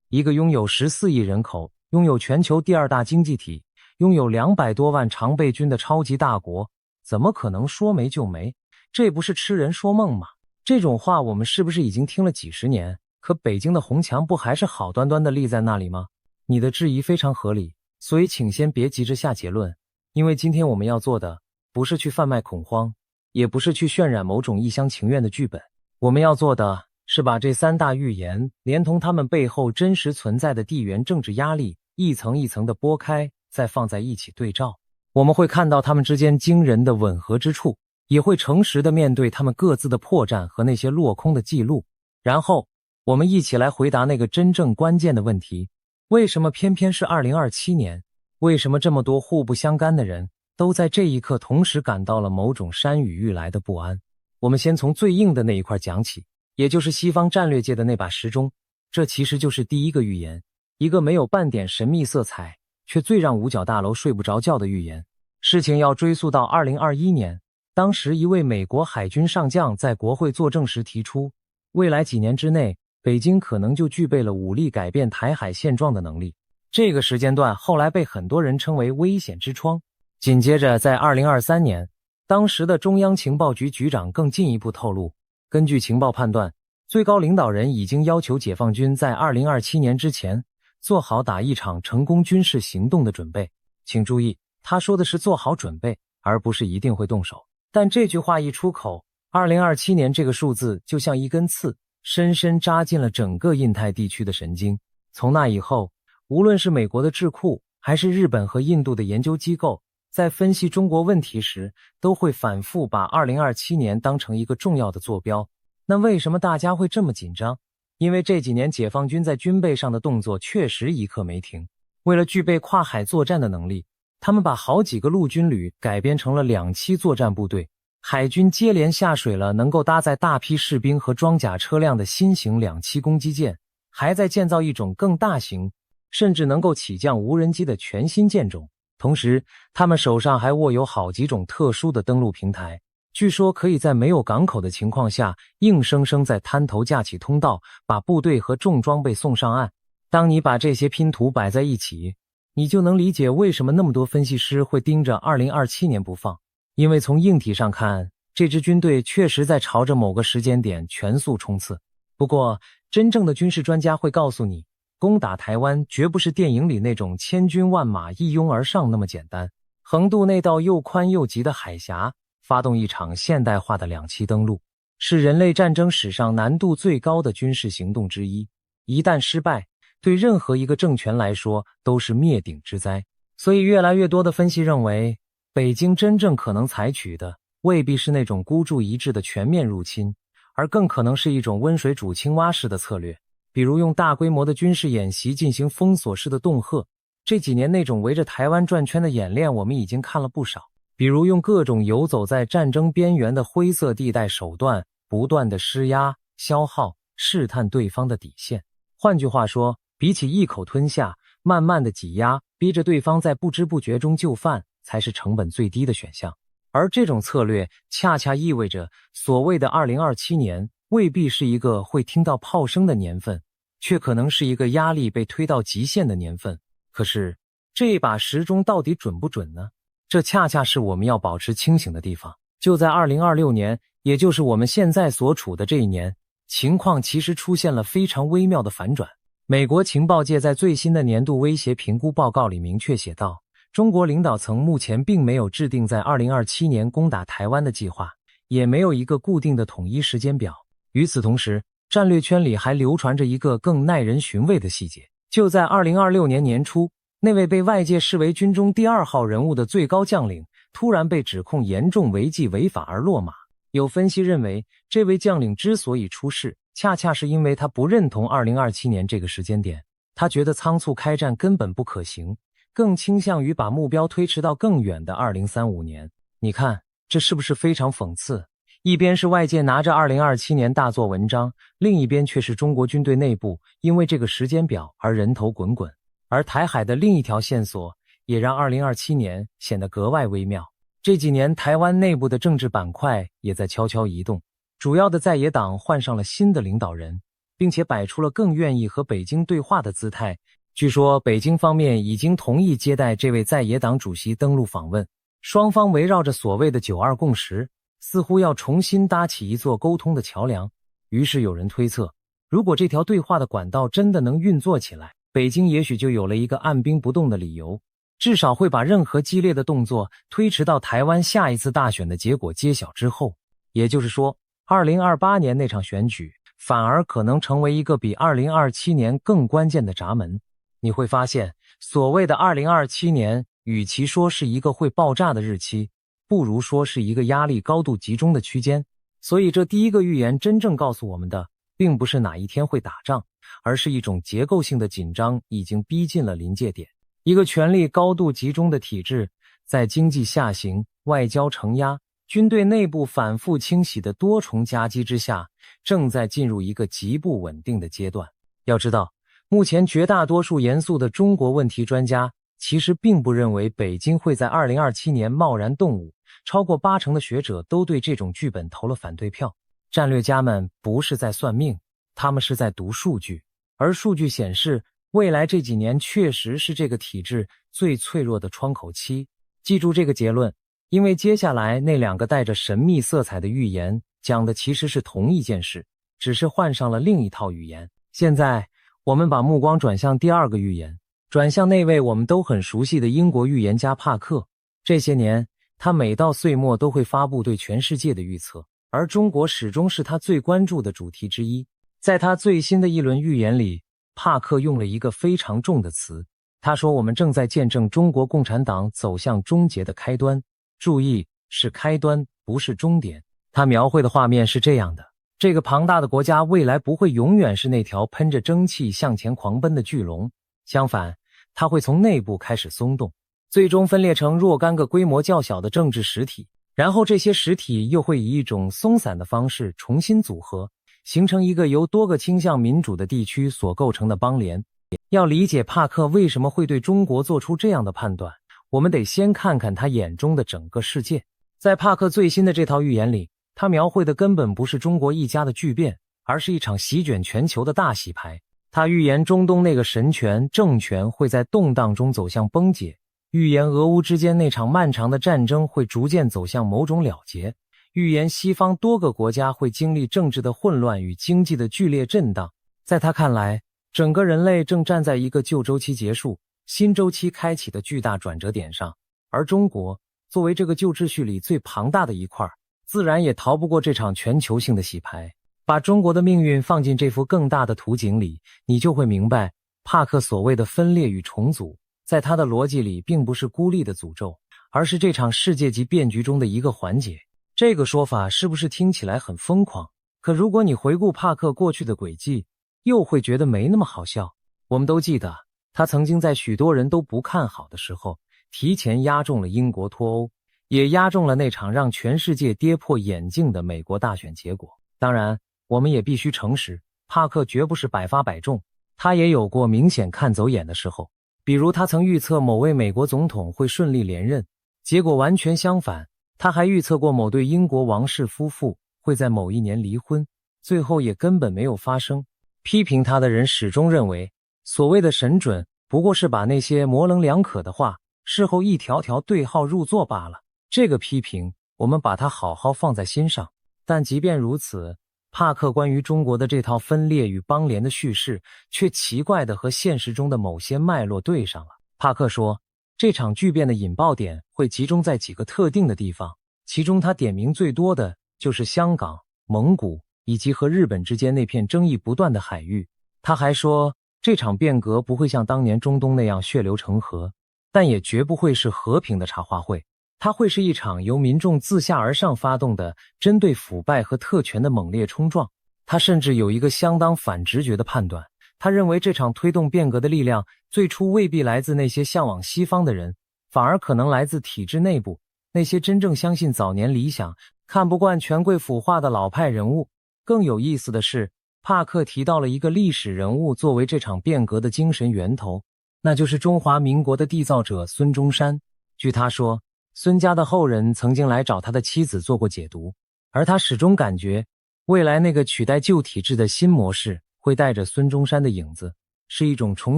一個擁有14億人口、擁有全球第2大經濟體、擁有200多萬常備軍的超級大國，怎麼可能說沒就沒？這不是痴人說夢嗎？這種話我們是不是已經聽了幾十年？可北京的紅牆不還是好端端的立在那裡嗎？你的質疑非常合理，所以請先別急着下結論，因為今天我們要做的不是去販賣恐慌，也不是去渲染某種一廂情願的劇本，我們要做的是把這3大預言連同他們背後真實存在的地緣政治壓力一層一層的剝開，再放在一起对照，我們会看到他們之間驚人的吻合之處，也會誠實的面對他們各自的破綻和那些落空的記錄，然後我們一起来回答那個真正關鍵的問題：為什麼偏偏是2027年？為什麼這麼多互不相干的人都在這一刻同時感到了某種山雨欲來的不安？我們先從最硬的那一塊講起，也就是西方戰略界的那把時鐘。這其實就是第一個預言，一個沒有半點神秘色彩，卻最讓五角大樓睡不着覺的預言。事情要追溯到2021年，當時一位美國海軍上將在國會作證時提出，未來幾年之內，北京可能就具備了武力改變台海現狀的能力。這個時間段後來被很多人稱為危險之窗。緊接着在2023年，當時的中央情報局局長更進一步透露，根據情報判斷，最高領導人已經要求解放軍在2027年之前做好打一場成功軍事行動的準備。請注意，他說的是做好準備，而不是一定會動手。但這句話一出口，2027年这個數字就像一根刺，深深扎進了整個印太地區的神經。從那以後，無論是美國的智庫，還是日本和印度的研究機構，在分析中國問題時，都會反覆把2027年當成一個重要的坐標。那為什麼大家會這麼緊張？因為這幾年解放軍在軍備上的動作確實一刻沒停。為了具備跨海作戰的能力，他們把好幾個陸軍旅改編成了2棲作戰部隊，海軍接連下水了能夠搭載大批士兵和裝甲車輛的新型2棲攻擊艦，還在建造一種更大型，甚至能夠起降無人機的全新艦種。同時，他們手上還握有好幾種特殊的登陸平台，據說可以在沒有港口的情況下，硬生生在灘頭架起通道，把部隊和重裝備送上岸。當你把這些拼圖擺在一起，你就能理解為什麼那麼多分析師會盯着2027年不放。因為從硬體上看，這支軍隊確實在朝着某個時間點全速衝刺。不過，真正的軍事專家會告訴你，攻打台灣絕不是電影裡那種千軍萬馬一擁而上那麼簡單。橫渡那道又寬又急的海峽，發動一場現代化的2棲登陸，是人類戰爭史上難度最高的軍事行動之一。一旦失敗，對任何一個政權來說都是滅頂之災。所以越來越多的分析認為，北京真正可能採取的未必是那種孤注一擲的全面入侵，而更可能是一種溫水煮青蛙式的策略。比如用大規模的軍事演習進行封鎖式的恫嚇，這幾年那種圍着台灣轉圈的演練我們已經看了不少。比如用各種游走在戰爭邊緣的灰色地帶手段，不斷的施壓、消耗、試探對方的底線。換句話說，比起一口吞下，慢慢的擠壓，逼着對方在不知不覺中就範，才是成本最低的選項。而這種策略恰恰意味着，所謂的2027年未必是一個會聽到炮聲的年份，卻可能是一個壓力被推到極限的年份。可是，這把時鐘到底準不準呢？這恰恰是我們要保持清醒的地方。就在2026年，也就是我们现在所處的這一年，情況其實出現了非常微妙的反轉。美國情報界在最新的年度威脅評估報告裡明確寫道，中國領導層目前並沒有制定在2027年攻打台灣的計劃，也沒有一個固定的統一時間表。與此同時，戰略圈裡還流傳着一個更耐人尋味的細節。就在2026年年初，那位被外界視為軍中第2號人物的最高將領，突然被指控嚴重違紀違法而落馬。有分析認為，這位將領之所以出事，恰恰是因為他不認同2027年這個時間點，他覺得倉促開戰根本不可行，更傾向於把目標推遲到更遠的2035年。你看，這是不是非常諷刺？一邊是外界拿着2027年大做文章，另一邊卻是中國軍隊內部因為這個時間表而人頭滾滾。而台海的另一條線索也讓2027年顯得格外微妙。這幾年台灣內部的政治板塊也在悄悄移動，主要的在野黨換上了新的領導人，並且擺出了更願意和北京對話的姿態。據說北京方面已經同意接待這位在野黨主席登陸訪問，雙方圍繞着所謂的9·2共識，似乎要重新搭起一座溝通的橋梁。於是有人推測，如果這條對話的管道真的能運作起來，北京也許就有了一個按兵不動的理由，至少會把任何激烈的動作推遲到台灣下一次大選的結果揭曉之後。也就是說，2028年那場選舉反而可能成為一個比2027年更關鍵的閘門。你會發現，所謂的2027年，與其說是一個會爆炸的日期，不如說是一個壓力高度集中的區間。所以這第一個預言真正告訴我們的，並不是哪一天會打仗，而是一種結構性的緊張已經逼近了臨界點。一個權力高度集中的體制，在經濟下行、外交承壓、軍隊內部反覆清洗的多重夾擊之下，正在進入一個極不穩定的階段。要知道，目前絕大多數嚴肅的中國問題專家其實並不認為北京會在2027年貿然動武，超過80%的學者都對這種劇本投了反對票。戰略家們不是在算命，他們是在讀數據，而數據顯示，未來這幾年確實是這個體制最脆弱的窗口期。記住這個結論，因為接下來那2個帶着神秘色彩的預言講的其實是同一件事，只是換上了另一套語言。現在我們把目光轉向第2個預言，轉向那位我們都很熟悉的英國預言家帕克。這些年，他每到歲末都會發布對全世界的預測，而中國始終是他最關注的主題之一。在他最新的一輪預言裡，帕克用了一個非常重的詞，他說我們正在見證中國共產黨走向終結的開端。注意，是開端，不是終點。他描繪的畫面是這樣的，這個龐大的國家未來不會永遠是那條噴着蒸汽向前狂奔的巨龍，相反，它會從內部開始鬆動，最終分裂成若干個規模較小的政治實體，然後這些實體又會以一種鬆散的方式重新組合，形成一個由多個傾向民主的地區所構成的邦聯。要理解帕克為什麼會對中國做出這樣的判斷，我們得先看看他眼中的整個世界。在帕克最新的這套預言裡，他描繪的根本不是中國一家的巨變，而是一場席捲全球的大洗牌。他預言中東那個神權政權會在動盪中走向崩解，預言俄烏之間那場漫長的戰爭會逐漸走向某種了結，預言西方多個國家會經歷政治的混亂與經濟的劇烈震盪。在他看來，整個人類正站在一個舊週期結束、新週期開啟的巨大轉折點上，而中國作為這個舊秩序裡最龐大的一塊，自然也逃不過這場全球性的洗牌。把中國的命運放進這幅更大的圖景裡，你就會明白，帕克所謂的分裂與重組，在他的邏輯裡並不是孤立的詛咒，而是這場世界級變局中的一個環節。這個說法是不是聽起來很瘋狂？可如果你回顧帕克過去的軌跡，又會覺得沒那麼好笑。我们都記得，他曾經在許多人都不看好的時候，提前押中了英國脫歐，也押中了那場讓全世界跌破眼鏡的美國大選結果。當然，我們也必須誠實，帕克絕不是百發百中，他也有過明顯看走眼的時候。比如他曾預測某位美國總統會順利連任，結果完全相反。他還預測過某對英國王室夫婦會在某一年離婚，最後也根本沒有發生。批評他的人始終認為，所謂的神準不過是把那些模棱兩可的話，事後一條條對號入座罷了。這個批評，我們把它好好放在心上。但即便如此，帕克關於中國的這套分裂與邦聯的敘事，卻奇怪地和現實中的某些脈絡對上了。帕克說，這場巨變的引爆點會集中在幾個特定的地方，其中他點名最多的就是香港、蒙古以及和日本之間那片爭議不斷的海域。他還說，這場變革不會像當年中東那樣血流成河，但也絕不會是和平的茶話會。它會是一場由民眾自下而上發動的針對腐敗和特權的猛烈衝撞。他甚至有一個相當反直覺的判斷，他認為這場推動變革的力量最初未必來自那些向往西方的人，反而可能來自體制內部，那些真正相信早年理想、看不慣權貴腐化的老派人物。更有意思的是，帕克提到了一個歷史人物作為這場變革的精神源頭，那就是中華民國的締造者孫中山。據他說，孫家的後人曾經來找他的妻子做過解讀，而他始終感覺，未來那個取代舊體制的新模式會帶着孫中山的影子，是一種重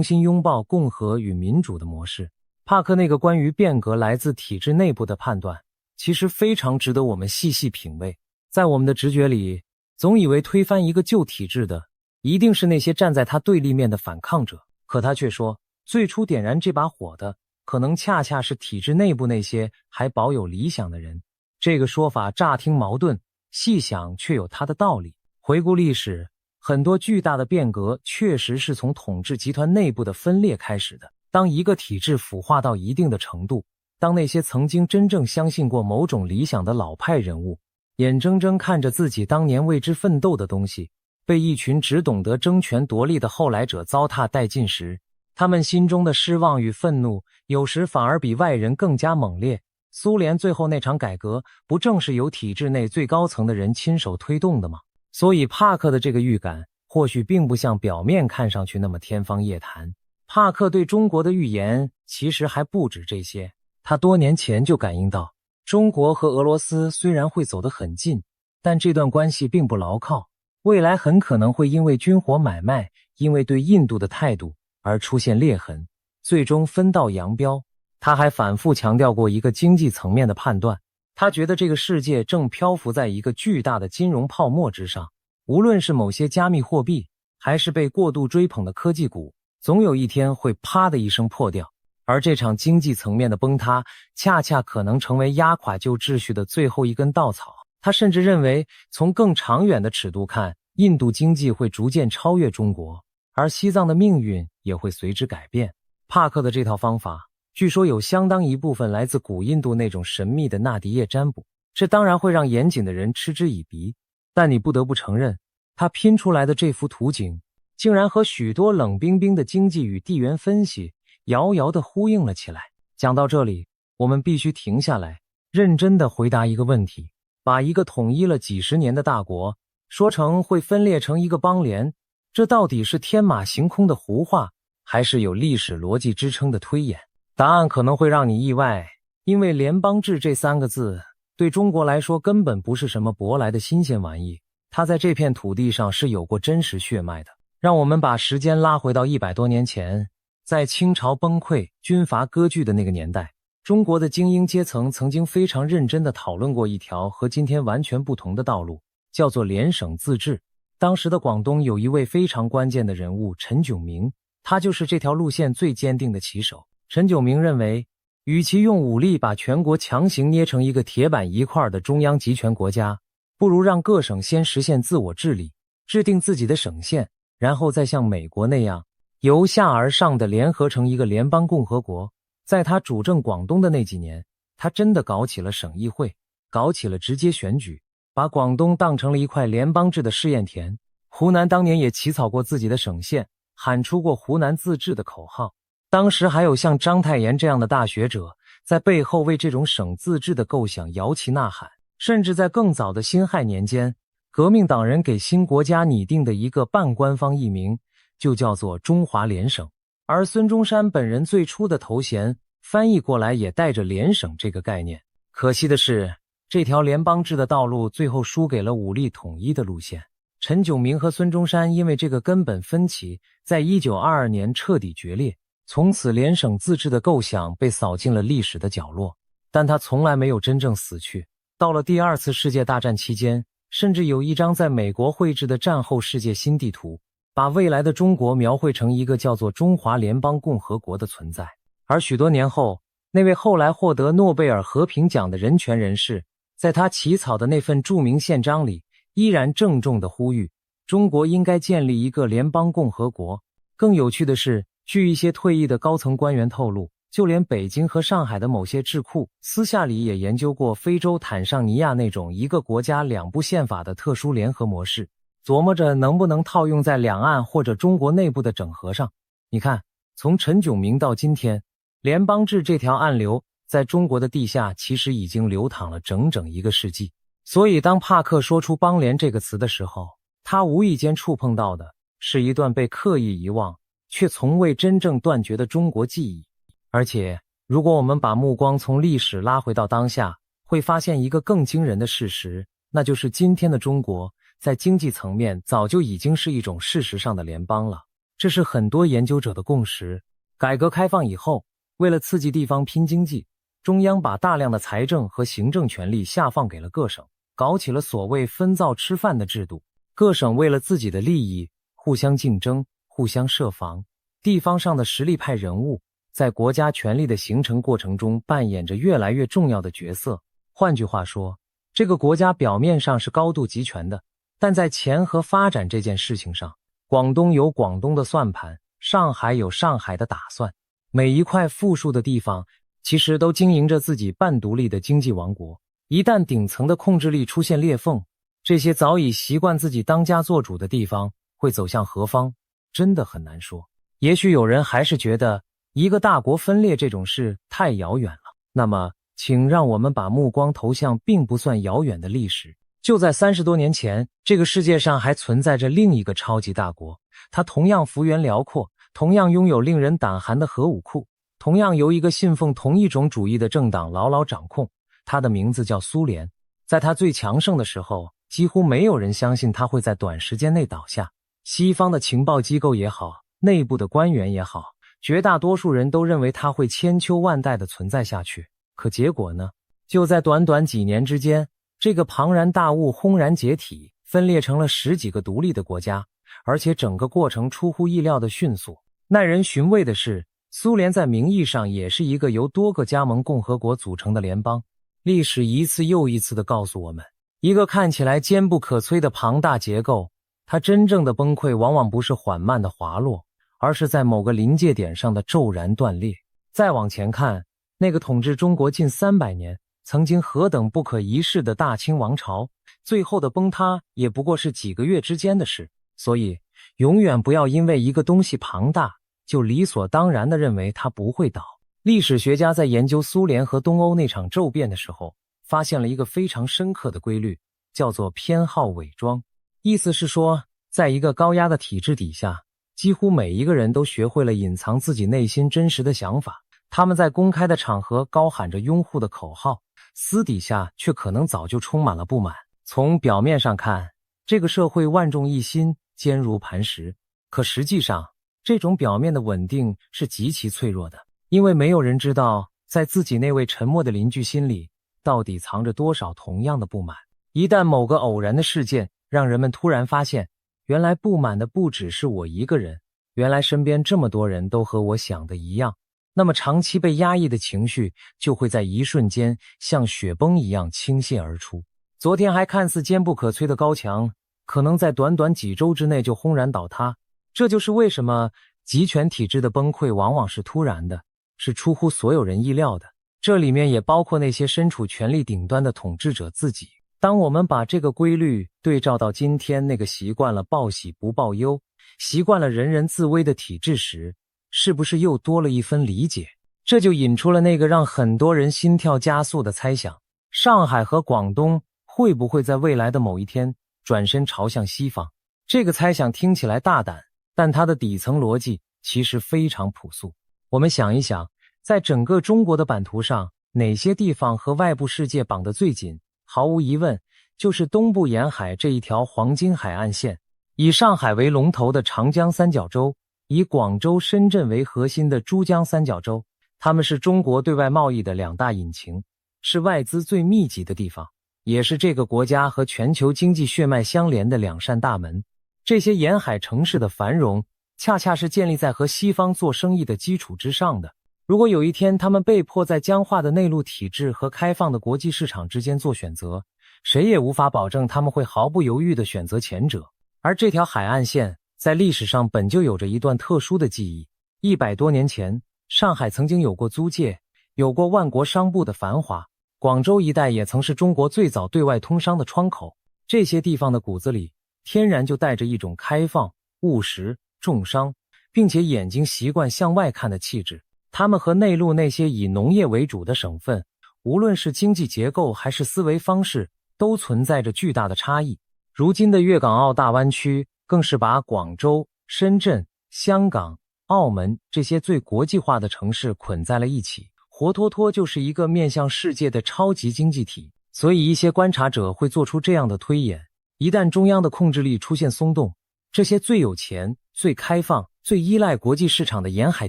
新擁抱共和與民主的模式。帕克那個關於變革來自體制內部的判斷，其實非常值得我們細細品味。在我們的直覺裡，總以為推翻一個舊體制的，一定是那些站在他對立面的反抗者。可他卻說，最初點燃這把火的，可能恰恰是體制內部那些還保有理想的人。這個說法乍聽矛盾，細想卻有它的道理。回顧歷史，很多巨大的變革確實是從統治集團內部的分裂開始的。當一個體制腐化到一定的程度，當那些曾經真正相信過某種理想的老派人物，眼睜睜看着自己當年為之奮鬥的東西，被一群只懂得爭權奪利的後來者糟蹋殆盡時，他們心中的失望與憤怒，有時反而比外人更加猛烈。蘇聯最後那場改革，不正是由體制內最高層的人親手推動的嗎？所以帕克的這個預感，或許並不像表面看上去那麼天方夜譚。帕克對中國的預言其實還不止這些，他多年前就感應到，中國和俄羅斯雖然會走得很近，但這段關係並不牢靠，未來很可能會因為軍火買賣，因為對印度的態度而出現裂痕，最終分道揚鑣。他還反復強調過一個經濟層面的判斷，他覺得這個世界正漂浮在一個巨大的金融泡沫之上，無論是某些加密貨幣，還是被過度追捧的科技股，總有一天會啪的一聲破掉。而這場經濟層面的崩塌，恰恰可能成為壓垮舊秩序的最後一根稻草。他甚至認為，從更長遠的尺度看，印度經濟會逐漸超越中國，而西藏的命運也會隨之改變。帕克的這套方法，據說有相當一部分來自古印度那種神秘的納迪葉占卜，這當然會讓嚴謹的人嗤之以鼻，但你不得不承認，他拼出來的這幅圖景，竟然和許多冷冰冰的經濟與地緣分析遙遙地呼應了起來。講到這裡，我們必須停下來，認真地回答一個問題：把一個統一了幾十年的大國說成會分裂成一個邦聯，這到底是天馬行空的胡話，還是有歷史邏輯支撐的推演？答案可能會讓你意外，因為聯邦制這三個字對中國來說根本不是什麼舶來的新鮮玩意，它在這片土地上是有過真實血脈的。讓我們把時間拉回到100多年前，在清朝崩潰、軍閥割據的那個年代，中國的精英階層曾經非常認真地討論過一條和今天完全不同的道路，叫做聯省自治。當時的廣東有一位非常關鍵的人物陳炯明，他就是這條路線最堅定的旗手。陳炯明認為，與其用武力把全國強行捏成一個鐵板一塊的中央集權國家，不如讓各省先實現自我治理，制定自己的省縣，然後再像美國那樣由下而上的聯合成一個聯邦共和國。在他主政廣東的那幾年，他真的搞起了省議會，搞起了直接選舉，把廣東當成了一塊聯邦制的試驗田。湖南當年也起草過自己的省縣，喊出過湖南自治的口號。當時還有像章太炎這樣的大學者在背後為這種省自治的構想搖旗吶喊。甚至在更早的辛亥年間，革命黨人給新國家擬定的一個半官方譯名就叫做中華联省，而孙中山本人最初的头衔翻譯過來也帶着聯省這個概念。可惜的是，這條聯邦制的道路最後輸給了武力統一的路線。陳炯明和孫中山因為這個根本分歧，在1922年徹底決裂，從此聯省自治的構想被掃進了歷史的角落。但他從來沒有真正死去。到了第二次世界大戰期間，甚至有一張在美國繪制的戰後世界新地圖，把未來的中國描繪成一個叫做中華聯邦共和國的存在。而許多年後，那位後來獲得諾貝爾和平獎的人權人士，在他起草的那份著名憲章裡，依然鄭重地呼籲中國應該建立一個聯邦共和國。更有趣的是，據一些退役的高层官員透露，就連北京和上海的某些智庫私下裡也研究過非洲坦尚尼亞那種一個國家两部憲法的特殊聯合模式，琢磨着能不能套用在兩岸或者中国內部的整合上。你看，從陳炯明到今天，聯邦制這條暗流在中國的地下其實已經流淌了整整一個世紀。所以當帕克說出邦聯這個詞的時候，他無意間觸碰到的是一段被刻意遺忘卻從未真正斷絕的中國記憶。而且，如果我們把目光從歷史拉回到當下，會發現一個更驚人的事實，那就是今天的中國在經濟層面早就已經是一種事實上的聯邦了，這是很多研究者的共識。改革開放以後，為了刺激地方拼經濟，中央把大量的財政和行政權力下放給了各省，搞起了所謂分灶吃飯的制度。各省為了自己的利益互相競爭，互相設防。地方上的實力派人物在國家權力的形成過程中扮演着越來越重要的角色。換句話說，這個國家表面上是高度集權的，但在錢和發展這件事情上，廣東有廣東的算盤，上海有上海的打算。每一塊富庶的地方其實都經營着自己半獨立的經濟王國。一旦頂層的控制力出現裂縫，這些早已習慣自己當家做主的地方會走向何方，真的很難說。也許有人還是覺得一個大國分裂這種事太遙遠了，那麼請讓我們把目光投向並不算遙遠的歷史。就在30多年前，這個世界上還存在着另一個超級大國，它同樣幅員遼闊，同樣擁有令人膽寒的核武庫，同樣由一個信奉同一種主義的政党牢牢掌控。它的名字叫蘇聯。在它最強盛的時候，幾乎沒有人相信它會在短時間內倒下。西方的情報機構也好，內部的官員也好，絕大多數人都認為它會千秋萬代的存在下去。可結果呢？就在短短幾年之間，這個龐然大物轟然解體，分裂成了10幾個獨立的國家，而且整個過程出乎意料的迅速。耐人尋味的是，蘇聯在名義上也是一個由多個加盟共和國組成的聯邦。歷史一次又一次地告訴我們，一個看起来堅不可摧的龐大結構，它真正的崩潰往往不是緩慢的滑落，而是在某個臨界點上的驟然斷裂。再往前看，那個統治中國近300年，曾經何等不可一世的大清王朝，最後的崩塌也不過是幾個月之間的事。所以，永遠不要因為一個東西龐大，就理所當然地認為它不會倒。歷史學家在研究蘇聯和東歐那場驟變的時候，發現了一個非常深刻的規律，叫做偏好偽裝。意思是說，在一個高壓的體制底下，幾乎每一個人都學會了隱藏自己內心真實的想法。他們在公開的場合高喊着擁護的口號，私底下卻可能早就充滿了不滿。從表面上看，這個社會萬眾一心，堅如磐石。可實際上，這種表面的穩定是極其脆弱的，因為沒有人知道，在自己那位沉默的鄰居心裡，到底藏着多少同樣的不滿。一旦某個偶然的事件讓人們突然發現，原來不滿的不只是我一個人，原來身邊這麼多人都和我想的一樣，那麼長期被壓抑的情緒就會在一瞬間像雪崩一樣傾瀉而出。昨天還看似堅不可摧的高牆，可能在短短幾周之內就轟然倒塌。這就是為什麼集權體制的崩潰往往是突然的，是出乎所有人意料的。這裡面也包括那些身處權力頂端的統治者自己。當我們把這個規律對照到今天那個習慣了報喜不報憂，習慣了人人自危的體制時，是不是又多了一分理解？這就引出了那個讓很多人心跳加速的猜想：上海和廣東會不會在未來的某一天轉身朝向西方？這個猜想聽起來大膽，但它的底層邏輯其實非常樸素。我們想一想，在整個中國的版圖上，哪些地方和外部世界綁得最緊？毫無疑問，就是東部沿海這一條黃金海岸線。以上海為龍頭的長江三角洲，以廣州、深圳為核心的珠江三角洲，它們是中國對外貿易的2大引擎，是外資最密集的地方，也是這個國家和全球經濟血脈相連的2扇大門。這些沿海城市的繁榮，恰恰是建立在和西方做生意的基礎之上的。如果有一天他們被迫在僵化的內陸體制和開放的國際市場之間做選擇，誰也無法保證他們會毫不猶豫地選擇前者。而這條海岸線在歷史上本就有着一段特殊的記憶。100多年前，上海曾經有過租界，有過萬國商埠的繁華，廣州一帶也曾是中国最早對外通商的窗口。這些地方的骨子裡天然就帶着一種開放、務實、重商，並且眼睛習慣向外看的氣質。他們和內陸那些以農業為主的省份，無論是經濟結構還是思維方式，都存在着巨大的差異。如今的粵港澳大灣區更是把廣州、深圳、香港、澳門這些最國際化的城市捆在了一起，活脫脫就是一個面向世界的超級經濟體。所以一些觀察者會做出這樣的推演：一旦中央的控制力出現鬆動，這些最有錢、最開放、最依賴國際市場的沿海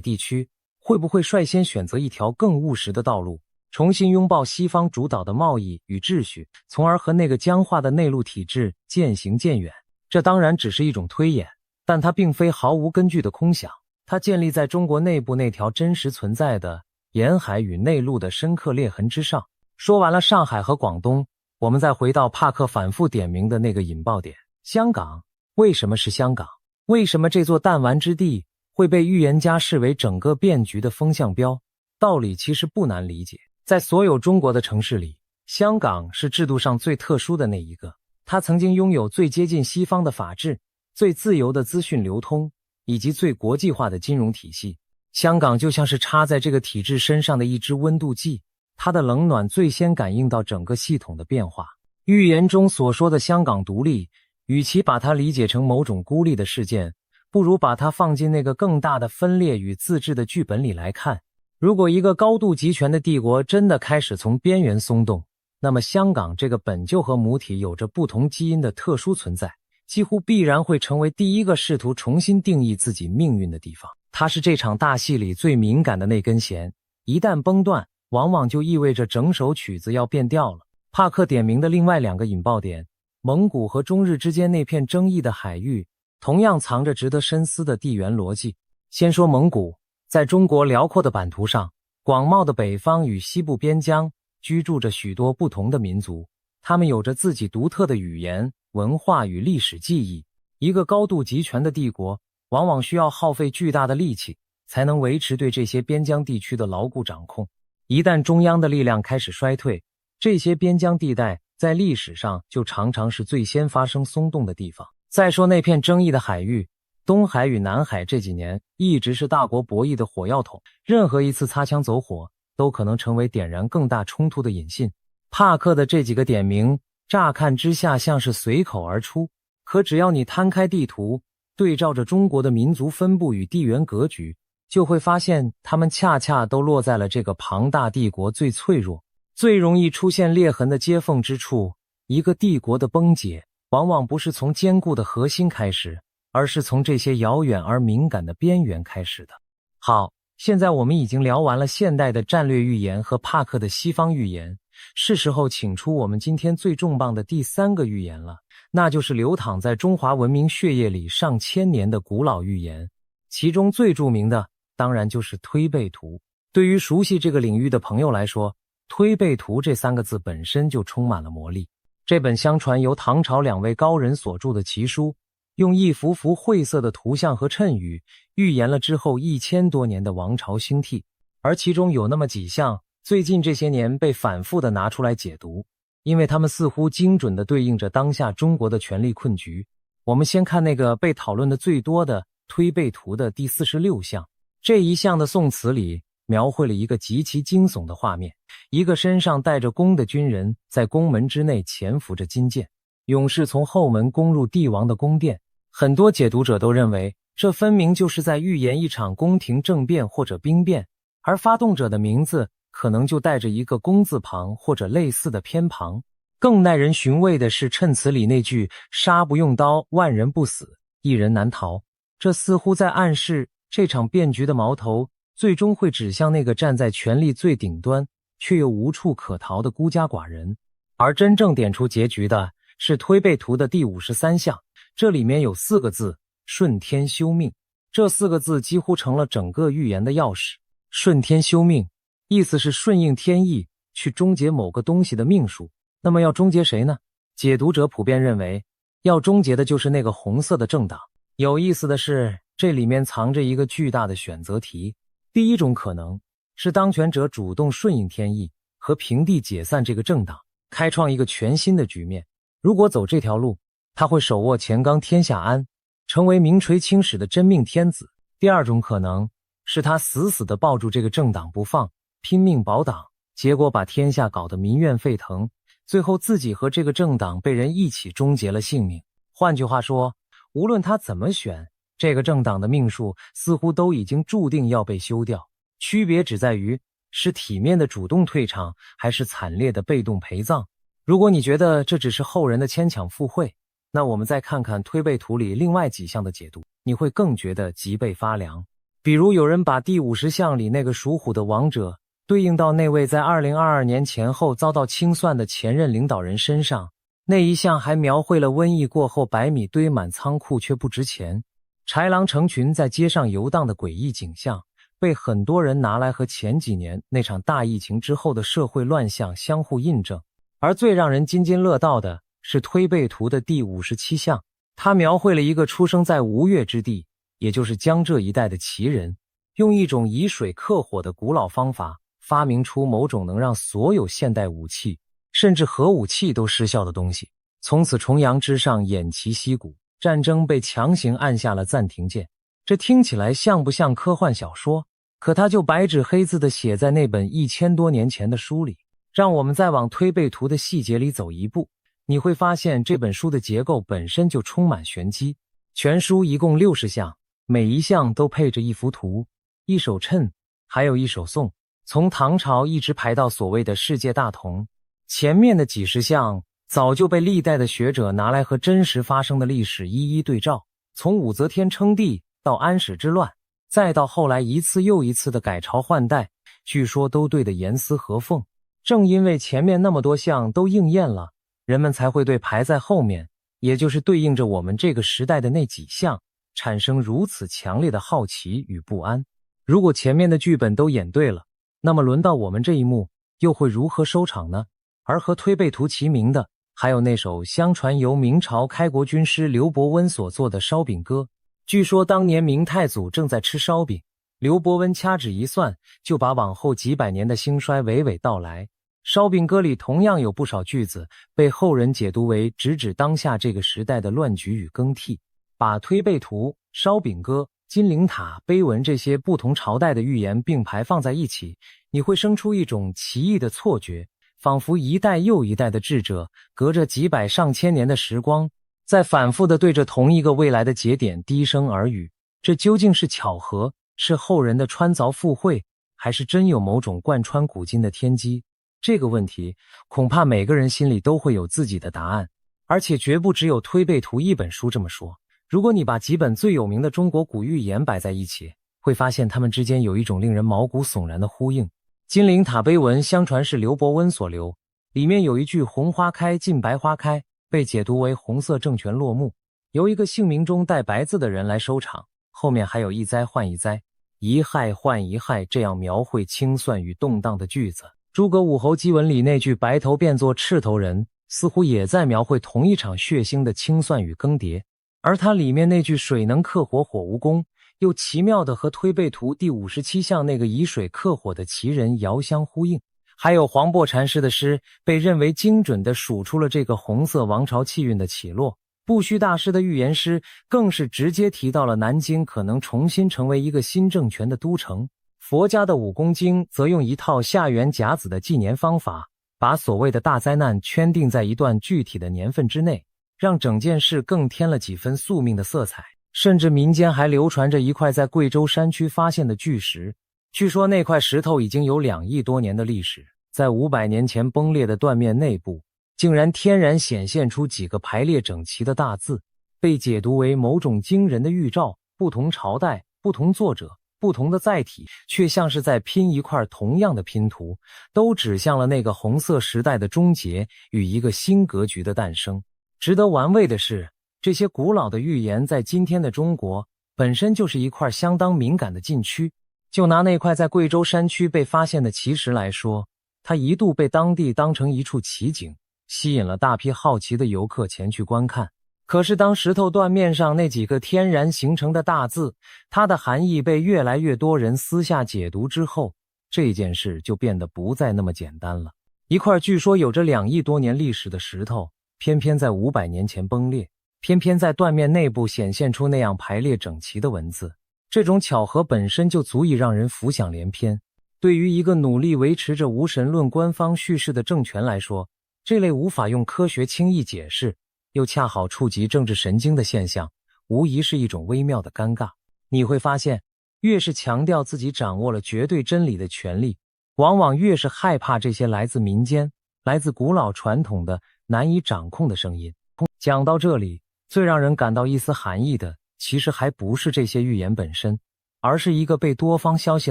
地區，會不會率先選擇一條更務實的道路，重新擁抱西方主導的貿易與秩序，從而和那個僵化的內陸體制漸行漸遠？這當然只是一種推演，但它並非毫無根據的空想，它建立在中國內部那條真實存在的沿海與內陸的深刻裂痕之上。說完了上海和廣東，我們再回到帕克反覆點名的那個引爆點，香港。為什麼是香港？為什麼這座彈丸之地會被預言家視為整個變局的風向標？道理其實不難理解，在所有中國的城市裡，香港是制度上最特殊的那一個。它曾經擁有最接近西方的法治、最自由的資訊流通，以及最國際化的金融體系。香港就像是插在这個體制身上的一支溫度計，它的冷暖最先感應到整個系統的變化。預言中所說的香港獨立，與其把它理解成某種孤立的事件，不如把它放進那個更大的分裂與自治的劇本裡來看。如果一個高度集權的帝國真的開始從邊緣鬆動，那麼香港這個本就和母體有着不同基因的特殊存在，幾乎必然會成為第一個試圖重新定義自己命運的地方。它是這場大戲裡最敏感的那根弦，一旦崩斷，往往就意味着整首曲子要變調了。帕克點名的另外兩個引爆點，蒙古和中日之間那片爭議的海域，同樣藏着值得深思的地緣邏輯。先說蒙古，在中國遼闊的版圖上，廣袤的北方與西部邊疆居住着許多不同的民族，他們有着自己獨特的語言、文化與歷史記憶。一個高度集權的帝國，往往需要耗費巨大的力氣，才能維持对這些邊疆地區的牢固掌控。一旦中央的力量開始衰退，這些邊疆地帶在歷史上就常常是最先發生鬆動的地方。再說那片爭議的海域，東海與南海這幾年一直是大國博弈的火藥桶，任何一次擦槍走火都可能成為點燃更大衝突的引信。帕克的這幾個點名，乍看之下像是隨口而出，可只要你攤開地圖，對照着中國的民族分布與地緣格局，就會發現他們恰恰都落在了這個龐大帝國最脆弱、最容易出現裂痕的接縫之處。一個帝國的崩解，往往不是從堅固的核心開始，而是從這些遙遠而敏感的邊緣開始的。好，現在我們已經聊完了現代的戰略預言和帕克的西方預言，是時候請出我們今天最重磅的第三個預言了，那就是流淌在中華文明血液裡上千年的古老預言。其中最著名的當然就是推背圖。對於熟悉這個領域的朋友來說，推背圖這三個字本身就充滿了魔力。這本相傳由唐朝兩位高人所著的奇書，用一幅幅晦澀的圖像和讖語，預言了之後1000多年的王朝興替。而其中有那麼幾項，最近這些年被反覆地拿出來解讀，因為他們似乎精準地對應着當下中國的權力困局。我們先看那個被討論的最多的推背圖的第46項。這一項的宋詞裡描繪了一個極其驚悚的畫面，一個身上帶着弓的軍人在宮門之內潛伏着金箭，勇士從後門攻入帝王的宮殿。很多解讀者都認為，這分明就是在預言一場宮廷政變或者兵變，而發動者的名字可能就帶着一個弓字旁或者類似的偏旁。更耐人尋味的是讖詞裡那句“殺不用刀，萬人不死，一人難逃”，這似乎在暗示這場變局的矛頭最終會指向那個站在權力最頂端卻又無處可逃的孤家寡人。而真正點出結局的是推背圖的第53項，這裡面有4個字“順天休命”。這4個字幾乎成了整個預言的鑰匙。順天休命，意思是順應天意，去終結某個東西的命數。那麼要終結誰呢？解讀者普遍認為，要終結的就是那個紅色的政黨。有意思的是，這裡面藏着一個巨大的選擇題。第一種可能是當權者主動順應天意，和平地解散這個政党，開創一個全新的局面。如果走這條路，他會手握乾綱天下安，成為名垂青史的真命天子。第二種可能是他死死地抱住這個政黨不放，拼命保黨，結果把天下搞得民怨沸騰，最後自己和這個政黨被人一起終結了性命。換句話說，無論他怎麼選，這個政黨的命數似乎都已經注定要被休掉，區別只在於是體面的主動退場，還是慘烈的被動陪葬。如果你覺得這只是後人的牽強附會，那我們再看看推背圖裡另外幾項的解讀，你會更覺得脊背發涼。比如有人把第50項裡那個屬虎的王者對應到那位在2022年前後遭到清算的前任領導人身上，那一項還描繪了瘟疫過後白米堆滿倉庫卻不值錢，豺狼成群在街上遊蕩的詭異景象，被很多人拿来和前幾年那場大疫情之後的社會亂象相互印證。而最讓人津津樂道的是推背圖的第57項，它描繪了一個出生在吳越之地，也就是江浙一帶的奇人，用一種以水克火的古老方法發明出某種能讓所有现代武器甚至核武器都失效的東西，從此重陽之上偃旗息鼓，戰爭被強行按下了暫停鍵。這聽起來像不像科幻小說？可它就白紙黑字地寫在那本1000多年前的書裡。讓我們再往推背圖的細節裡走一步，你會發現這本書的結構本身就充滿玄機。全書一共60項，每一項都配着一幅圖、一首讖，還有一首頌，從唐朝一直排到所謂的世界大同。前面的幾十項早就被歷代的學者拿來和真實發生的歷史一一對照，從武則天稱帝到安史之亂，再到後來一次又一次的改朝換代，據說都對得嚴絲合縫。正因為前面那麼多項都應驗了，人們才會對排在後面，也就是對應着我們這個時代的那幾項，產生如此強烈的好奇與不安。如果前面的劇本都演對了，那麼輪到我們這一幕又會如何收場呢？而和推背圖齊名的，還有那首相傳由明朝開國軍師劉伯溫所作的燒餅歌。據說當年明太祖正在吃燒餅，劉伯溫掐指一算，就把往後幾百年的興衰娓娓道來。燒餅歌裡同樣有不少句子被後人解讀為直指當下這個時代的亂局與更替。把推背圖、燒餅歌、金陵塔、碑文這些不同朝代的預言並排放在一起，你會生出一種奇異的錯覺，仿佛一代又一代的智者隔着幾百上千年的時光，在反復地對着同一個未來的節點低聲耳語。這究竟是巧合，是後人的穿鑿附會，還是真有某種貫穿古今的天機？這個問題恐怕每個人心裡都會有自己的答案，而且絕不只有推背圖一本書這麼說。如果你把幾本最有名的中國古寓言擺在一起，會發現它們之間有一種令人毛骨悚然的呼應。金陵塔碑文相傳是劉伯溫所留，裡面有一句紅花開盡白花開，被解讀為紅色政權落幕，由一個姓名中帶白字的人來收場，後面還有一災換一災，一害換一害，這樣描繪清算與動盪的句子。諸葛武侯檄文裡那句白頭變作赤頭人，似乎也在描繪同一場血腥的清算與更迭。而它裡面那句水能克火，火無功，又奇妙地和推背圖第57項那個以水克火的奇人遙相呼應。還有黃檗禪師的詩被認為精準地數出了這個紅色王朝氣運的起落。不虛大師的預言詩更是直接提到了南京可能重新成為一個新政權的都城。佛家的武功經則用一套下元甲子的紀年方法，把所謂的大災難圈定在一段具體的年份之內，讓整件事更添了幾分宿命的色彩。甚至民間還流傳着一塊在貴州山區發現的巨石，據說那塊石頭已經有2億多年的歷史，在500年前崩裂的斷面內部，竟然天然顯現出幾個排列整齊的大字，被解讀為某種驚人的預兆。不同朝代、不同作者、不同的載體，卻像是在拼一塊同樣的拼圖，都指向了那個紅色時代的終結與一個新格局的誕生。值得玩味的是，這些古老的預言在今天的中國本身就是一塊相當敏感的禁區。就拿那塊在貴州山區被發現的奇石來說，它一度被當地當成一處奇景，吸引了大批好奇的遊客前去觀看。可是當石頭斷面上那幾個天然形成的大字，它的含義被越來越多人私下解讀之後，這件事就变得不再那麼簡單了。一塊據說有着2億多年歷史的石頭，偏偏在500年前崩裂，偏偏在斷面內部顯現出那樣排列整齊的文字。這種巧合本身就足以讓人浮想聯翩。對於一個努力維持着無神論官方敘事的政權來說，這類無法用科學輕易解釋，又恰好觸及政治神經的現象，無疑是一種微妙的尷尬。你會發現，越是強調自己掌握了絕對真理的權力，往往越是害怕這些來自民間、來自古老傳統的難以掌控的聲音。講到這裡，最讓人感到一絲寒意的，其實還不是這些預言本身，而是一個被多方消息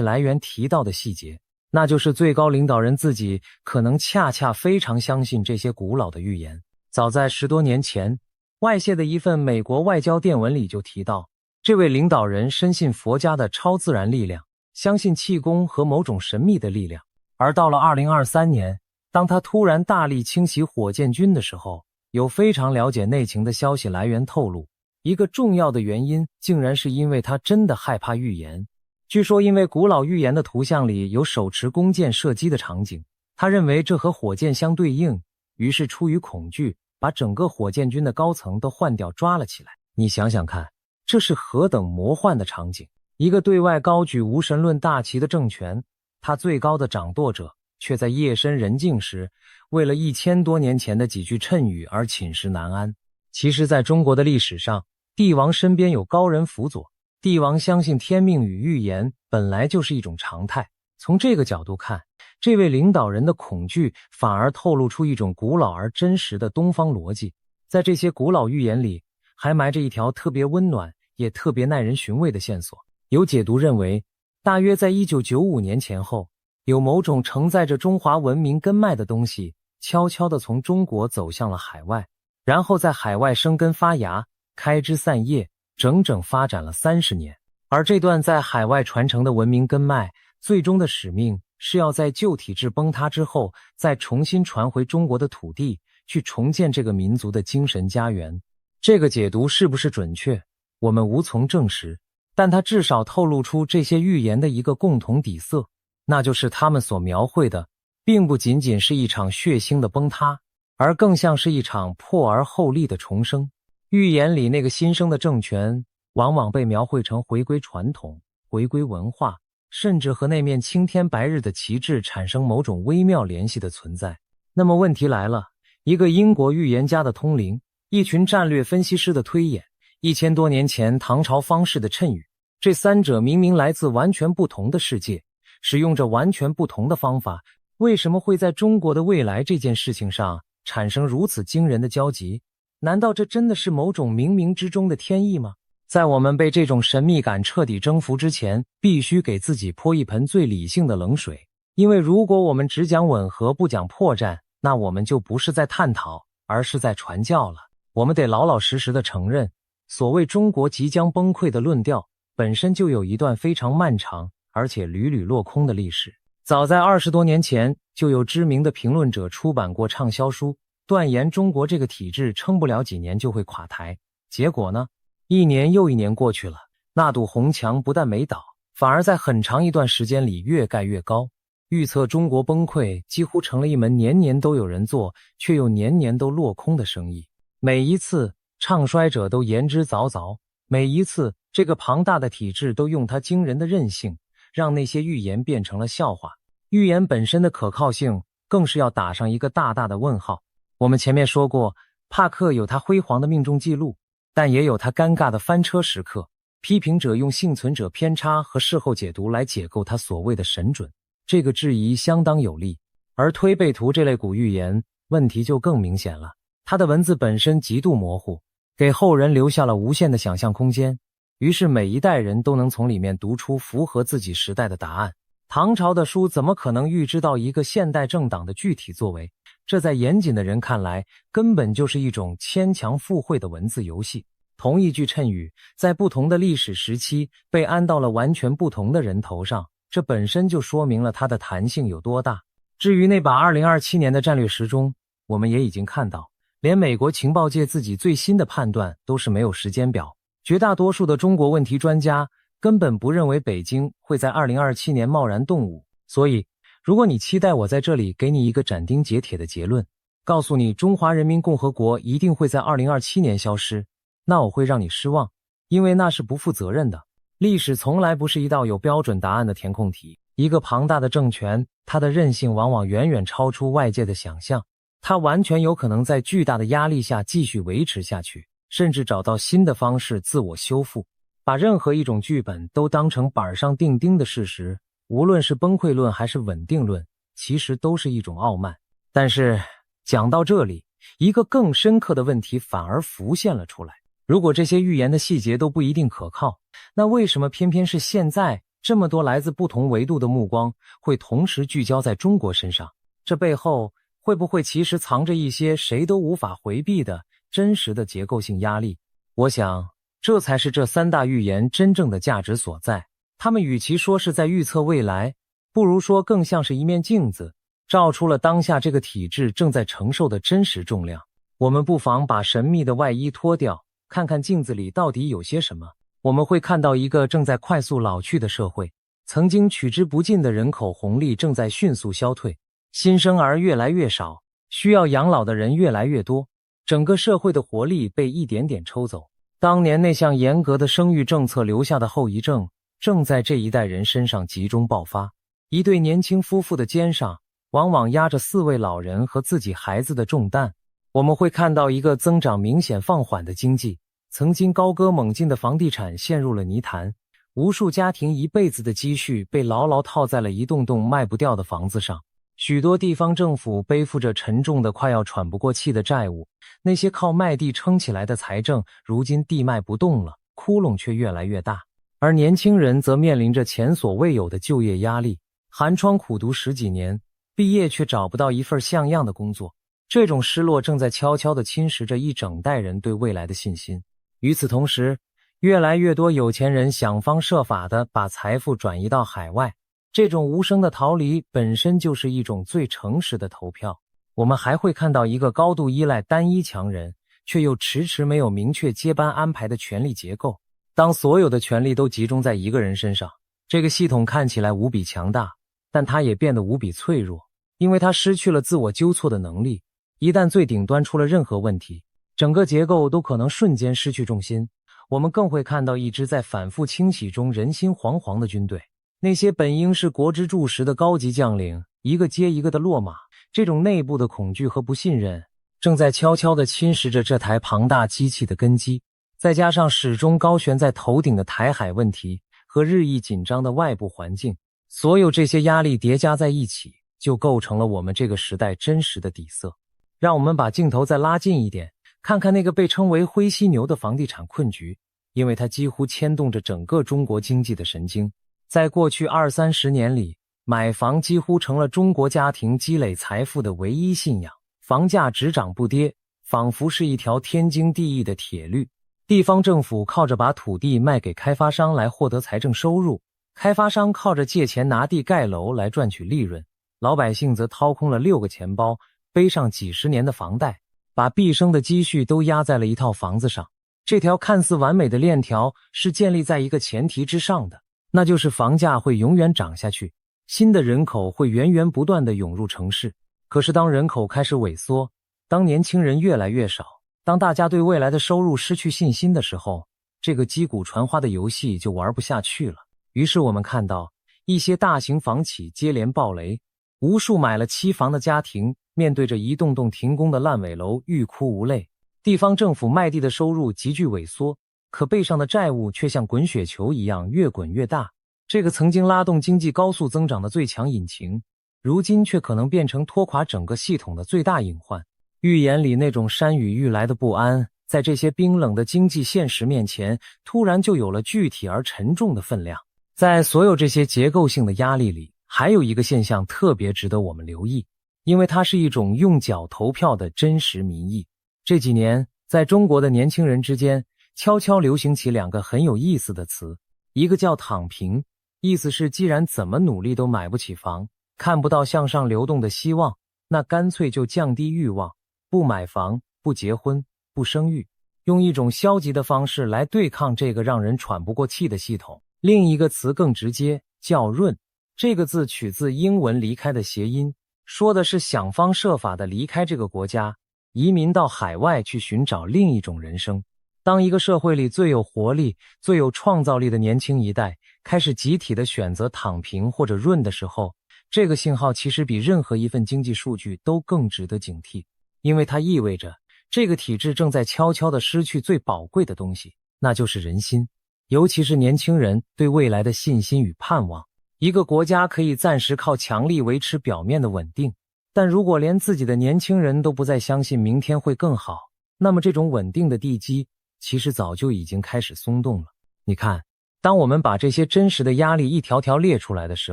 來源提到的細節，那就是最高領導人自己可能恰恰非常相信這些古老的預言。早在10多年前，外泄的一份美國外交電文裡就提到，這位領導人深信佛家的超自然力量，相信氣功和某種神秘的力量。而到了2023年，當他突然大力清洗火箭軍的時候，有非常了解內情的消息来源透露，一個重要的原因竟然是因为他真的害怕预言。據說因為古老預言的圖像裡有手持弓箭射擊的場景，他認為這和火箭相對應，於是出於恐懼，把整個火箭軍的高層都換掉抓了起來。你想想看，這是何等魔幻的場景！一個對外高舉無神論大旗的政權，他最高的掌舵者卻在夜深人靜時，為了1000多年前的幾句讖語而寢食難安。其實在中國的歷史上，帝王身邊有高人輔佐，帝王相信天命與預言本來就是一種常態。從這個角度看，這位領導人的恐懼反而透露出一種古老而真實的東方邏輯。在這些古老預言裡，還埋着一條特別溫暖也特別耐人尋味的線索。有解讀認為，大約在1995年前後，有某種承載着中華文明根脈的東西悄悄地從中國走向了海外，然後在海外生根發芽，開枝散葉，整整發展了30年。而這段在海外傳承的文明根脈，最終的使命是要在舊體制崩塌之後，再重新傳回中國的土地，去重建這個民族的精神家園。這個解讀是不是準確，我們無從證實，但它至少透露出這些預言的一個共同底色，那就是他們所描繪的，並不僅僅是一場血腥的崩塌，而更像是一場破而後立的重生。預言裡那個新生的政權，往往被描繪成回歸傳統、回歸文化，甚至和那面青天白日的旗幟產生某種微妙聯繫的存在。那麼問題來了，一個英國預言家的通靈，一群戰略分析師的推演，1000多年前唐朝方士的讖語，這三者明明來自完全不同的世界，使用着完全不同的方法，為什麼會在中國的未來這件事情上產生如此驚人的交集？難道這真的是某種冥冥之中的天意嗎？在我們被這種神秘感徹底征服之前，必須給自己潑一盆最理性的冷水。因為如果我們只講吻合不講破綻，那我們就不是在探討，而是在傳教了。我們得老老實實地承認，所謂中國即將崩潰的論調，本身就有一段非常漫長而且屢屢落空的歷史。早在20多年前，就有知名的評論者出版過暢銷書，斷言中國這個體制撐不了幾年就會垮台。結果呢，1年又1年過去了，那堵紅牆不但沒倒，反而在很長一段時間裡越蓋越高。預測中國崩潰幾乎成了一門年年都有人做，卻又年年都落空的生意。每一次唱衰者都言之鑿鑿，每一次這個龐大的體制都用它驚人的韌性，讓那些預言變成了笑話。預言本身的可靠性更是要打上一個大大的問號。我們前面說過，帕克有他輝煌的命中記錄，但也有他尷尬的翻車時刻。批評者用幸存者偏差和事後解讀來解構他所謂的神準，這個質疑相當有力。而推背圖這類古預言，問題就更明顯了。他的文字本身極度模糊，給後人留下了無限的想象空間，於是每一代人都能從裡面讀出符合自己時代的答案。唐朝的書怎麼可能預知到一個現代政黨的具體作為？這在嚴謹的人看來，根本就是一種牽強附會的文字遊戲。同一句讖語，在不同的歷史時期被安到了完全不同的人頭上，這本身就說明了它的彈性有多大。至於那把2027年的戰略時鐘，我們也已經看到，連美國情報界自己最新的判斷都是沒有時間表。絕大多數的中國問題專家根本不認為北京會在2027年貿然動武。所以，如果你期待我在這裡給你一個斬釘截鐵的結論，告訴你中華人民共和國一定會在2027年消失，那我會讓你失望，因為那是不負責任的。歷史從來不是一道有標準答案的填空題。一個龐大的政權，它的韌性往往遠遠超出外界的想象，它完全有可能在巨大的壓力下繼續維持下去，甚至找到新的方式自我修復。把任何一种劇本都當成板上釘釘的事實，無論是崩潰論還是穩定論，其實都是一種傲慢。但是講到這裡，一個更深刻的問題反而浮現了出來。如果這些預言的細節都不一定可靠，那為什麼偏偏是現在這麼多來自不同維度的目光會同時聚焦在中國身上？這背後會不會其實藏着一些誰都無法回避的真實的結構性壓力？我想，這才是這三大預言真正的價值所在。他們與其說是在預測未來，不如說更像是一面鏡子，照出了當下這個體制正在承受的真實重量。我們不妨把神秘的外衣脫掉，看看鏡子裡到底有些什麼。我們會看到一個正在快速老去的社会，曾經取之不盡的人口紅利正在迅速消退，新生兒越來越少，需要養老的人越來越多，整個社會的活力被一點點抽走。當年那項嚴格的生育政策留下的後遺症，正在這一代人身上集中爆發。一對年輕夫婦的肩上，往往壓着4位老人和自己孩子的重擔。我們會看到一個增長明顯放緩的經濟，曾經高歌猛進的房地產陷入了泥潭，無數家庭一輩子的積蓄被牢牢套在了一棟棟賣不掉的房子上。許多地方政府背負着沉重的快要喘不過氣的債務，那些靠賣地撐起來的財政，如今地賣不動了，窟窿卻越來越大。而年輕人則面臨着前所未有的就業壓力，寒窗苦讀10幾年，畢業卻找不到一份像樣的工作。這種失落正在悄悄地侵蝕着一整代人對未來的信心。與此同時，越來越多有錢人想方設法地把財富轉移到海外，這種無聲的逃離本身就是一種最誠實的投票。我們還會看到一個高度依賴單一強人，卻又遲遲沒有明確接班安排的權力結構。當所有的權力都集中在一個人身上，這個系統看起來無比強大，但它也變得無比脆弱，因為它失去了自我糾錯的能力。一旦最頂端出了任何問題，整個結構都可能瞬間失去重心。我們更會看到一支在反覆清洗中人心惶惶的軍队，那些本應是國之柱石的高級將領，一個接一個的落馬。這種內部的恐懼和不信任，正在悄悄地侵蝕着這台龐大機器的根基。再加上始終高懸在頭頂的台海問題和日益緊張的外部環境，所有這些壓力疊加在一起，就構成了我們這個時代真實的底色。讓我們把鏡頭再拉近一點，看看那個被稱為灰犀牛的房地產困局，因為它幾乎牽動着整個中國經濟的神經。在過去20-30年裡，買房幾乎成了中國家庭積累財富的唯一信仰，房價只漲不跌，仿佛是一條天經地義的鐵律。地方政府靠着把土地賣給開發商來獲得財政收入，開發商靠着借錢拿地蓋樓來賺取利潤，老百姓則掏空了6個錢包，背上幾十年的房貸，把畢生的積蓄都壓在了一套房子上。這條看似完美的鏈條是建立在一個前提之上的，那就是房價會永遠漲下去，新的人口會源源不斷地湧入城市。可是當人口開始萎縮，當年輕人越來越少，當大家對未來的收入失去信心的時候，這個击鼓傳花的遊戲就玩不下去了。於是我們看到一些大型房企接連爆雷，無數買了期房的家庭面對着一棟棟停工的爛尾樓欲哭無淚，地方政府賣地的收入急劇萎縮，可背上的債務卻像滾雪球一樣越滾越大。這個曾經拉動經濟高速增長的最強引擎，如今卻可能變成拖垮整個系統的最大隱患。預言裡那種山雨欲來的不安，在這些冰冷的經濟現實面前，突然就有了具體而沉重的分量。在所有這些結構性的壓力裡，還有一個现象特別值得我們留意，因為它是一種用腳投票的真實民意。這幾年，在中國的年輕人之間，悄悄流行起2個很有意思的詞，一個叫躺平，意思是既然怎麼努力都買不起房，看不到向上流动的希望，那乾脆就降低欲望，不買房，不結婚，不生育，用一種消极的方式來對抗這個讓人喘不過氣的系統。另一個詞更直接，叫潤，這個字取自英文離開的諧音，說的是想方設法地離開這個國家，移民到海外去尋找另一種人生。當一個社會裡最有活力、最有創造力的年輕一代開始集體地選擇躺平或者潤的時候，這個信號其實比任何一份經濟數據都更值得警惕，因為它意味着這個體制正在悄悄地失去最寶貴的東西，那就是人心，尤其是年輕人對未來的信心與盼望。一個國家可以暫時靠強力維持表面的穩定，但如果連自己的年輕人都不再相信明天會更好，那麼這種穩定的地基其實早就已經開始鬆動了。你看，當我們把這些真實的壓力一條條列出來的時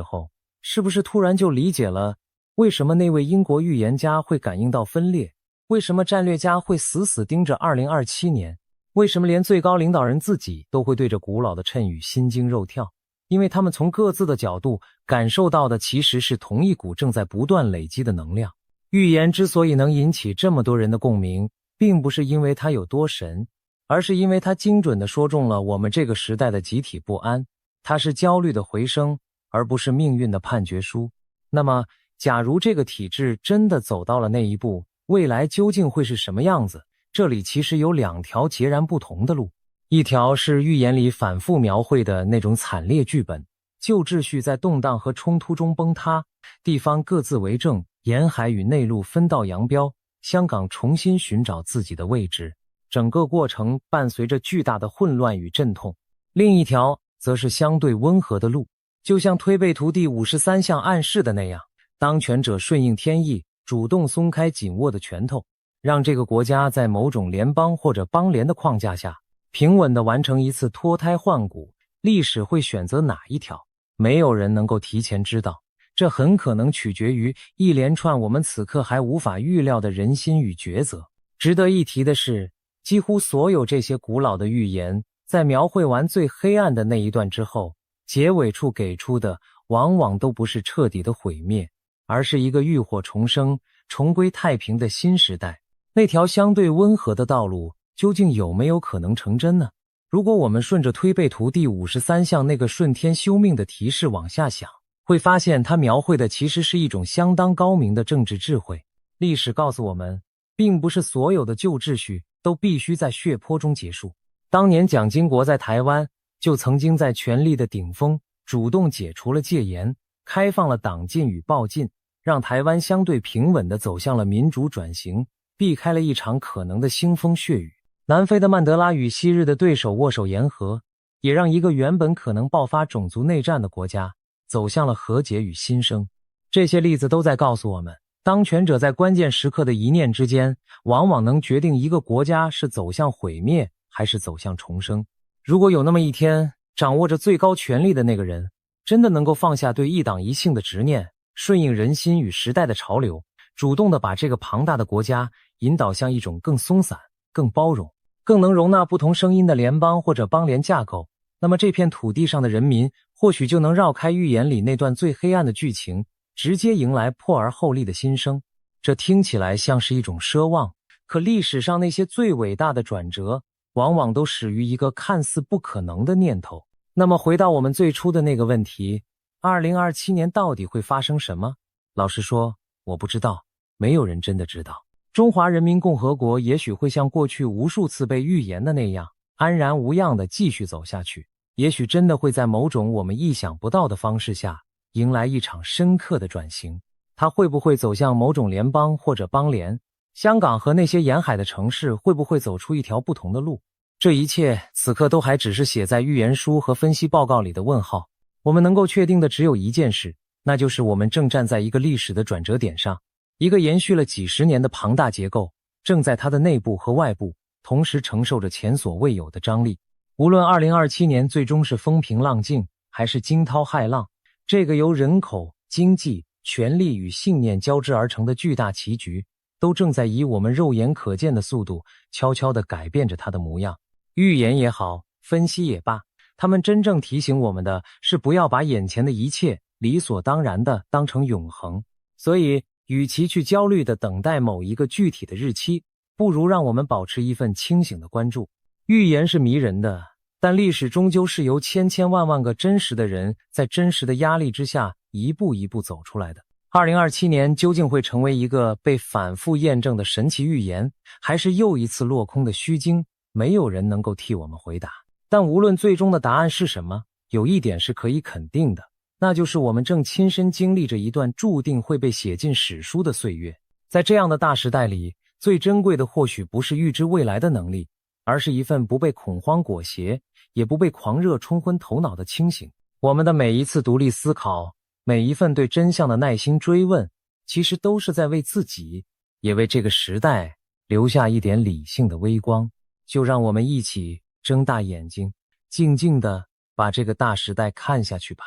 候，是不是突然就理解了為什麼那位英國預言家會感應到分裂？為什麼戰略家會死死盯着2027年？為什麼連最高領導人自己都會對着古老的讖語心驚肉跳？因為他們從各自的角度感受到的其實是同一股正在不斷累積的能量。預言之所以能引起這麼多人的共鳴，並不是因為它有多神，而是因為它精準地說中了我們這個時代的集體不安。它是焦慮的回聲，而不是命運的判決書。那麼，假如這個體制真的走到了那一步，未來究竟會是什麼樣子？這裡其實有兩條截然不同的路。一條是預言裡反復描繪的那種慘烈劇本，舊秩序在動盪和衝突中崩塌，地方各自為政，沿海與內陸分道揚鑣，香港重新尋找自己的位置，整個過程伴隨着巨大的混亂與陣痛。另一條則是相對溫和的路，就像推背圖第53象暗示的那樣，當權者順應天意，主動鬆開緊握的拳頭，讓這個國家在某種聯邦或者邦聯的框架下平穩地完成一次脫胎換骨。歷史會選擇哪一條？沒有人能夠提前知道，這很可能取決於一連串我們此刻還無法預料的人心與抉擇。值得一提的是，幾乎所有這些古老的預言，在描繪完最黑暗的那一段之後，結尾處給出的往往都不是徹底的毀滅，而是一個浴火重生、重歸太平的新時代。那條相對溫和的道路究竟有沒有可能成真呢？如果我們順着推背圖第53象那個順天休命的提示往下想，會發現它描繪的其實是一種相當高明的政治智慧。歷史告訴我們，並不是所有的舊秩序都必須在血泊中結束。當年蔣經國在台灣就曾經在權力的頂峰主動解除了戒嚴，開放了黨禁與報禁，讓台灣相對平穩地走向了民主轉型，避開了一場可能的腥風血雨。南非的曼德拉與昔日的對手握手言和，也讓一個原本可能爆發種族內戰的國家走向了和解與新生。這些例子都在告訴我們，當權者在關鍵時刻的一念之間，往往能決定一個國家是走向毀滅還是走向重生。如果有那麼一天，掌握着最高權力的那個人真的能夠放下对一黨一姓的執念，順應人心與時代的潮流，主動地把這個龐大的國家引導向一種更鬆散、更包容、更能容納不同聲音的聯邦或者邦聯架構，那麼這片土地上的人民或許就能繞開預言裡那段最黑暗的劇情，直接迎來破而後立的新生。這聽起來像是一種奢望，可歷史上那些最偉大的轉折往往都始於一個看似不可能的念頭。那麼回到我們最初的那個問題，2027年到底會發生什麼？老實說，我不知道，沒有人真的知道。中華人民共和國也許會像過去無數次被預言的那樣，安然無恙地繼續走下去，也許真的會在某種我們意想不到的方式下，迎來一場深刻的轉型。它會不會走向某種聯邦或者邦聯？香港和那些沿海的城市會不會走出一條不同的路？這一切此刻都還只是寫在預言書和分析報告裡的問號。我們能夠確定的只有一件事，那就是我們正站在一個歷史的轉折點上，一個延續了幾十年的龐大結構，正在它的內部和外部同時承受着前所未有的張力。無論2027年最終是風平浪靜，還是驚濤駭浪，這個由人口、經濟、權力與信念交織而成的巨大棋局，都正在以我們肉眼可見的速度悄悄地改變着它的模樣。預言也好，分析也罷，他們真正提醒我們的是不要把眼前的一切理所當然地當成永恆。所以與其去焦慮地等待某一個具體的日期，不如讓我們保持一份清醒的關注。預言是迷人的，但歷史終究是由千千萬萬個真實的人在真實的壓力之下一步一步走出來的。2027年究竟會成為一個被反复驗證的神奇預言，還是又一次落空的虛驚？沒有人能夠替我們回答。但無論最終的答案是什麼，有一點是可以肯定的，那就是我們正親身經歷着一段注定會被寫進史書的歲月。在這樣的大時代裡，最珍貴的或許不是預知未來的能力，而是一份不被恐慌裹挾，也不被狂熱沖昏頭腦的清醒。我們的每一次獨立思考，每一份對真相的耐心追問，其實都是在為自己，也為這個時代留下一點理性的微光。就讓我們一起睜大眼睛，靜靜地把這個大時代看下去吧。